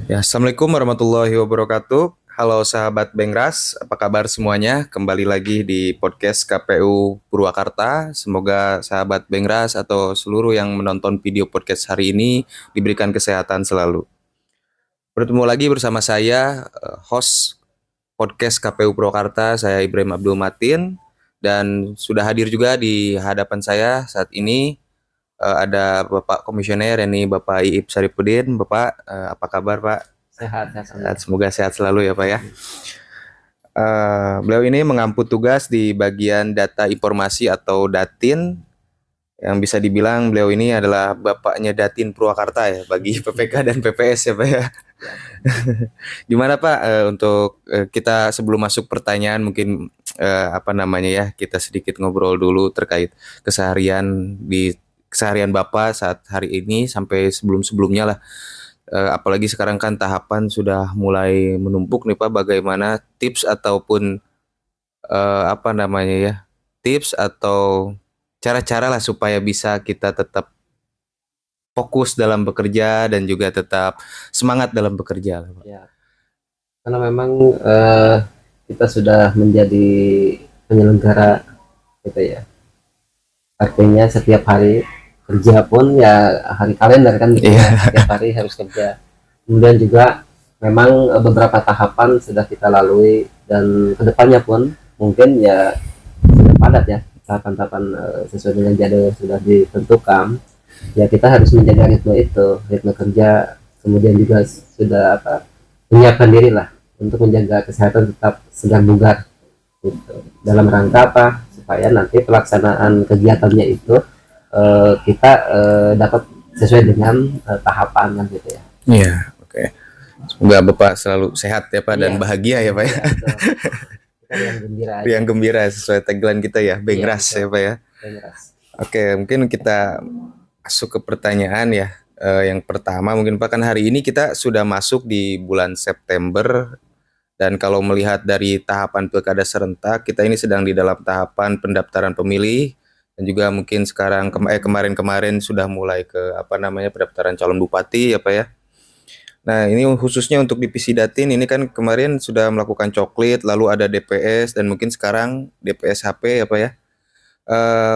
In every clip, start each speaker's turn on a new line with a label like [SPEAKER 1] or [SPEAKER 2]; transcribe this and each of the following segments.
[SPEAKER 1] Ya, Assalamualaikum warahmatullahi wabarakatuh. Halo sahabat Bengras, apa kabar semuanya? Kembali lagi di podcast KPU Purwakarta. Semoga sahabat Bengras atau seluruh yang menonton video podcast hari ini diberikan kesehatan selalu. Bertemu lagi bersama saya, host podcast KPU Purwakarta, saya Ibrahim Abdul Matin. Dan sudah hadir juga di hadapan saya saat ini ada Bapak Komisioner, ini Bapak Iip Saripudin. Bapak, apa kabar Pak?
[SPEAKER 2] Sehat, sehat,
[SPEAKER 1] Sehat,
[SPEAKER 2] alhamdulillah.
[SPEAKER 1] semoga sehat selalu ya Pak ya. Beliau ini mengampu tugas di bagian data informasi atau Datin, yang bisa dibilang beliau ini adalah bapaknya Datin Purwakarta ya bagi PPK dan PPS ya Pak ya.
[SPEAKER 2] Ya,
[SPEAKER 1] Gimana Pak, untuk kita sebelum masuk pertanyaan mungkin apa namanya ya, kita sedikit ngobrol dulu terkait keseharian Bapak saat hari ini sampai sebelum-sebelumnya lah. Apalagi sekarang kan tahapan sudah mulai menumpuk nih Pak, bagaimana tips ataupun apa namanya ya, tips atau cara-cara lah supaya bisa kita tetap fokus dalam bekerja dan juga tetap semangat dalam bekerja lah Pak.
[SPEAKER 2] ya. Karena memang kita sudah menjadi penyelenggara gitu ya. Artinya setiap hari kerja pun ya hari kalender kan gitu ya. Setiap hari harus kerja. Kemudian juga memang beberapa tahapan sudah kita lalui dan kedepannya pun mungkin ya sudah padat ya tahapan-tahapan sesuai dengan jadwal sudah ditentukan. Ya kita harus menjaga ritme kerja, kemudian juga sudah menyiapkan diri lah untuk menjaga kesehatan tetap segar bugar gitu. Dalam rangka apa? Supaya nanti pelaksanaan kegiatannya itu kita dapat sesuai dengan tahapan kan gitu ya.
[SPEAKER 1] Iya, oke. Semoga Bapak selalu sehat ya Pak dan
[SPEAKER 2] Iya,
[SPEAKER 1] bahagia ya Pak ya.
[SPEAKER 2] iya betul. Kita yang gembira aja.
[SPEAKER 1] Yang gembira sesuai tagline kita ya,
[SPEAKER 2] Iya
[SPEAKER 1] Bengras
[SPEAKER 2] betul.
[SPEAKER 1] ya Pak ya.
[SPEAKER 2] Bengras.
[SPEAKER 1] Oke, mungkin kita masuk ke pertanyaan ya. Yang pertama mungkin Pak, kan hari ini kita sudah masuk di bulan September, dan kalau melihat dari tahapan pilkada serentak, kita ini sedang di dalam tahapan pendaftaran pemilih, dan juga mungkin sekarang kemarin-kemarin sudah mulai ke apa namanya pendaftaran calon bupati ya Pak ya. Nah, ini khususnya untuk divisi Datin ini kan kemarin sudah melakukan coklit, lalu ada DPS dan mungkin sekarang DPS HP ya Pak ya.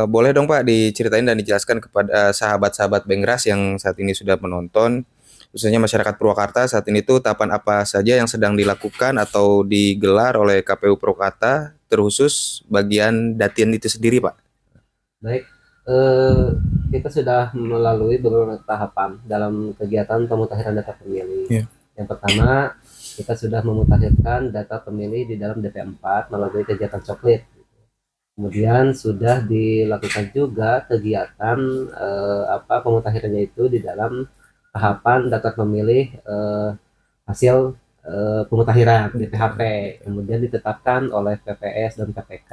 [SPEAKER 1] Boleh dong Pak diceritain dan dijelaskan kepada sahabat-sahabat Bengras yang saat ini sudah menonton, khususnya masyarakat Purwakarta, saat ini tuh tahapan apa saja yang sedang dilakukan atau digelar oleh KPU Purwakarta, terkhusus bagian Datin itu sendiri Pak.
[SPEAKER 2] Baik, eh, kita sudah melalui beberapa tahapan dalam kegiatan pemutahiran data pemilih.
[SPEAKER 1] Iya.
[SPEAKER 2] Yang pertama, kita sudah memutakhirkan data pemilih di dalam DP4 melalui kegiatan coklit. Kemudian sudah dilakukan juga kegiatan pemutakhirannya itu di dalam tahapan data pemilih hasil pemutakhiran DPHP. Kemudian ditetapkan oleh PPS dan PPK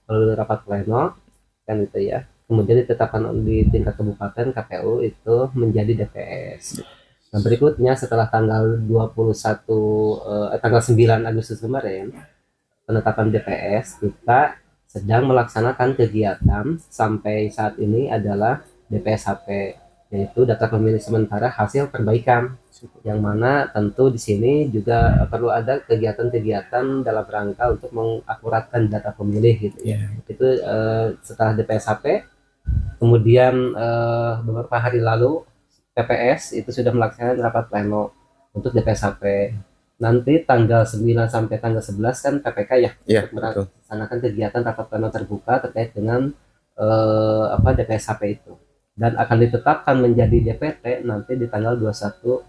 [SPEAKER 2] melalui rapat pleno kan itu ya. Kemudian ditetapkan di tingkat kabupaten KPU itu menjadi DPS. Nah, berikutnya setelah tanggal 9 Agustus kemarin penetapan DPS, kita sedang melaksanakan kegiatan sampai saat ini adalah DPS HP, yaitu data pemilih sementara hasil perbaikan, yang mana tentu di sini juga perlu ada kegiatan-kegiatan dalam rangka untuk mengakuratkan data pemilih gitu ya. Itu setelah DPS HP, kemudian beberapa hari lalu PPS itu sudah melaksanakan rapat pleno untuk DPS HP. Nanti tanggal 9 sampai tanggal 11 kan PPK ya,
[SPEAKER 1] Iya,
[SPEAKER 2] untuk
[SPEAKER 1] betul.
[SPEAKER 2] melaksanakan kegiatan rapat pleno terbuka terkait dengan DPS HP itu, dan akan ditetapkan menjadi DPT nanti di tanggal 21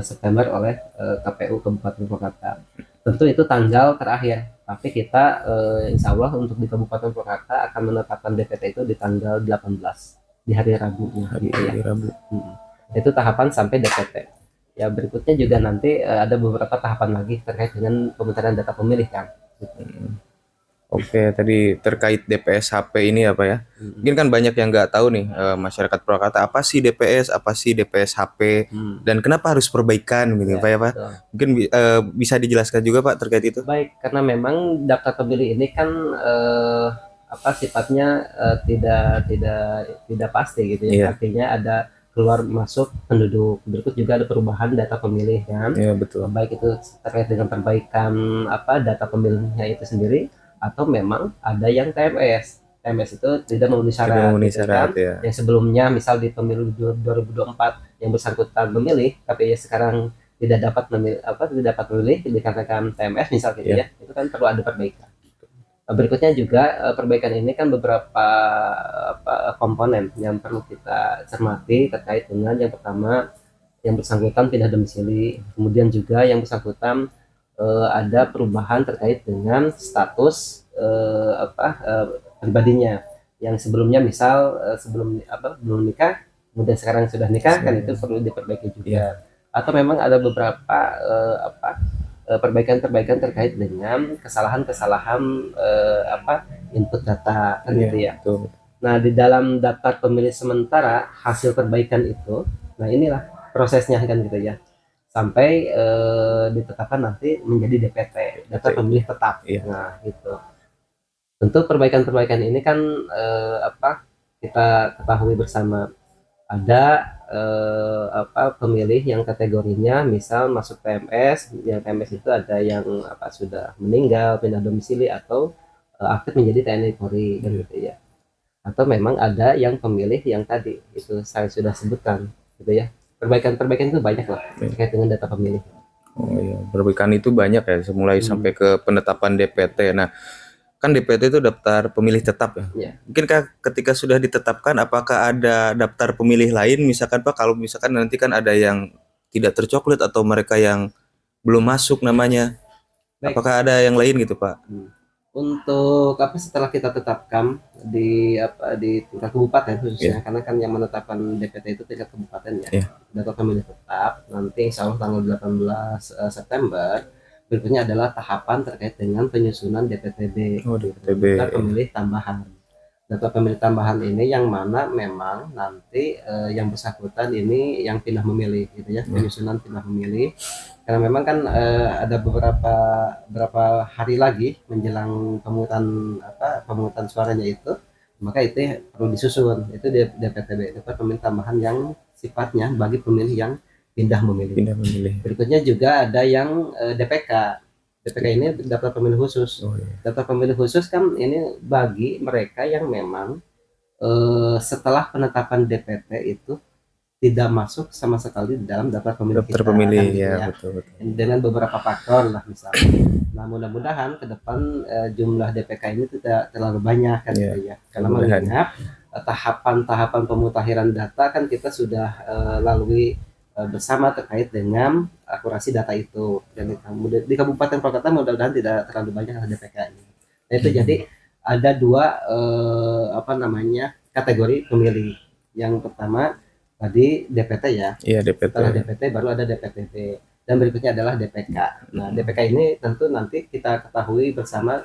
[SPEAKER 2] September oleh KPU Kabupaten Purwakarta. Tentu itu tanggal terakhir, tapi kita insya Allah untuk di Kabupaten Purwakarta akan menetapkan DPT itu di tanggal 18, di hari Rabu
[SPEAKER 1] Hari Rabu.
[SPEAKER 2] Itu tahapan sampai DPT. Ya berikutnya juga nanti ada beberapa tahapan lagi terkait dengan pemutaran data pemilih kan.
[SPEAKER 1] Oke, tadi terkait DPS HP ini apa ya? Mungkin kan banyak yang nggak tahu nih, masyarakat Purwakarta, apa sih DPS, apa sih DPS HP, dan kenapa harus perbaikan gitu Pak ya Pak?
[SPEAKER 2] Betul.
[SPEAKER 1] Mungkin bisa dijelaskan juga Pak terkait itu?
[SPEAKER 2] Baik, karena memang daftar pemilih ini kan sifatnya tidak pasti gitu ya.
[SPEAKER 1] Iya.
[SPEAKER 2] Artinya ada keluar masuk penduduk. Berikut juga ada perubahan data pemilih kan,
[SPEAKER 1] Iya betul.
[SPEAKER 2] baik itu terkait dengan perbaikan data pemilihnya itu sendiri, atau memang ada yang TMS. TMS itu tidak memenuhi
[SPEAKER 1] Tidak
[SPEAKER 2] syarat
[SPEAKER 1] memenuhi
[SPEAKER 2] gitu
[SPEAKER 1] syarat
[SPEAKER 2] kan.
[SPEAKER 1] ya.
[SPEAKER 2] Yang sebelumnya misal di pemilu 2024 yang bersangkutan memilih, tapi ya sekarang tidak dapat memilih tidak dapat memilih dikarenakan TMS misal gitu
[SPEAKER 1] Iya.
[SPEAKER 2] ya. Itu kan perlu ada perbaikan. Berikutnya juga perbaikan ini kan beberapa komponen yang perlu kita cermati terkait dengan yang pertama yang bersangkutan pindah domisili, kemudian juga yang bersangkutan ada perubahan terkait dengan status pribadinya yang sebelumnya misal belum nikah, kemudian sekarang sudah nikah kan itu perlu diperbaiki juga. Atau memang ada beberapa perbaikan-perbaikan terkait dengan kesalahan-kesalahan input data kan gitu ya.
[SPEAKER 1] Betul.
[SPEAKER 2] Nah, di dalam daftar pemilih sementara hasil perbaikan itu, nah inilah prosesnya kan gitu ya. Sampai ditetapkan nanti menjadi DPT, daftar pemilih tetap.
[SPEAKER 1] Iya.
[SPEAKER 2] Nah, gitu. Tentu perbaikan-perbaikan ini kan kita ketahui bersama ada pemilih yang kategorinya misal masuk PMS, yang PMS itu ada yang sudah meninggal, pindah domisili atau aktif menjadi TNI Polri kan gitu ya. Atau memang ada yang pemilih yang tadi itu saya sudah sebutkan gitu ya. Perbaikan-perbaikan itu banyak lah terkait dengan data pemilih.
[SPEAKER 1] Oh iya, perbaikan itu banyak ya, mulai sampai ke penetapan DPT. Nah, kan DPT itu daftar pemilih tetap ya.
[SPEAKER 2] Ya.
[SPEAKER 1] Mungkinkah ketika sudah ditetapkan, apakah ada daftar pemilih lain, misalkan Pak, kalau misalkan nanti kan ada yang tidak tercoklat atau mereka yang belum masuk namanya,
[SPEAKER 2] Baik.
[SPEAKER 1] apakah ada yang lain gitu Pak?
[SPEAKER 2] Untuk setelah kita tetapkan di tingkat kabupaten khususnya, karena kan yang menetapkan DPT itu tingkat kabupaten ya. Data pemilih tetap nanti insya Allah tanggal 18 September. Berikutnya adalah tahapan terkait dengan penyusunan DPTB, data pemilih tambahan. Data pemilih tambahan ini yang mana memang nanti yang bersangkutan ini yang pindah memilih gitu ya, penyusunan pindah memilih. Karena memang kan ada beberapa hari lagi menjelang pemungutan suaranya itu, maka itu perlu disusun. Itu DPTB, data pemilih tambahan yang sifatnya bagi pemilih yang pindah memilih. Berikutnya juga ada yang DPK. DPK ini daftar pemilih khusus. Daftar pemilih khusus kan ini bagi mereka yang memang setelah penetapan DPT itu tidak masuk sama sekali di dalam daftar pemilih
[SPEAKER 1] Daftar pemilih
[SPEAKER 2] kan,
[SPEAKER 1] ya, betul.
[SPEAKER 2] Dengan beberapa faktor lah misalnya. Nah, mudah-mudahan ke depan jumlah DPK ini tidak terlalu banyak kan gitu ya. Karena mengingat tahapan-tahapan pemutahiran data kan kita sudah lalui bersama terkait dengan akurasi data itu. Dan di kabupaten kota mudah-mudahan tidak terlalu banyak DPK ini. Nah, itu jadi ada dua kategori pemilih. Yang pertama tadi DPT ya.
[SPEAKER 1] Iya, DPT.
[SPEAKER 2] Setelah DPT baru ada DPTB dan berikutnya adalah DPK. Nah, DPK ini tentu nanti kita ketahui bersama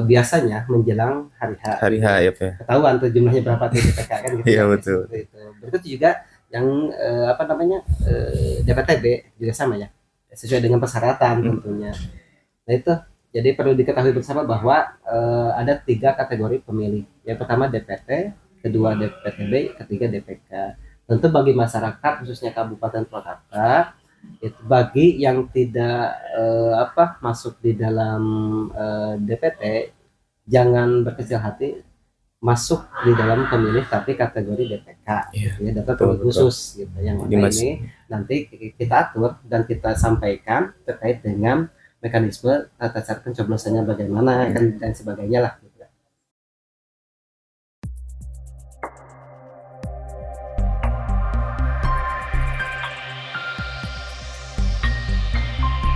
[SPEAKER 2] biasanya menjelang hari H.
[SPEAKER 1] Hari H ya, Pak.
[SPEAKER 2] Ketahuan tuh jumlahnya berapa tuh DPK kan gitu.
[SPEAKER 1] Iya, betul.
[SPEAKER 2] Berikut juga yang DPTB juga sama ya. Sesuai dengan persyaratan tentunya. Nah, itu jadi perlu diketahui bersama bahwa ada 3 kategori pemilih. Yang pertama DPT, kedua DPTB, ketiga DPK. Tentu bagi masyarakat khususnya Kabupaten Purwakarta itu bagi yang tidak masuk di dalam DPT jangan berkecil hati masuk di dalam pemilih tapi kategori DPK ya, data pemilih khusus gitu. Yang mana ini nanti kita atur dan kita sampaikan terkait dengan mekanisme tata cara pencoblosannya bagaimana kan dan sebagainya lah.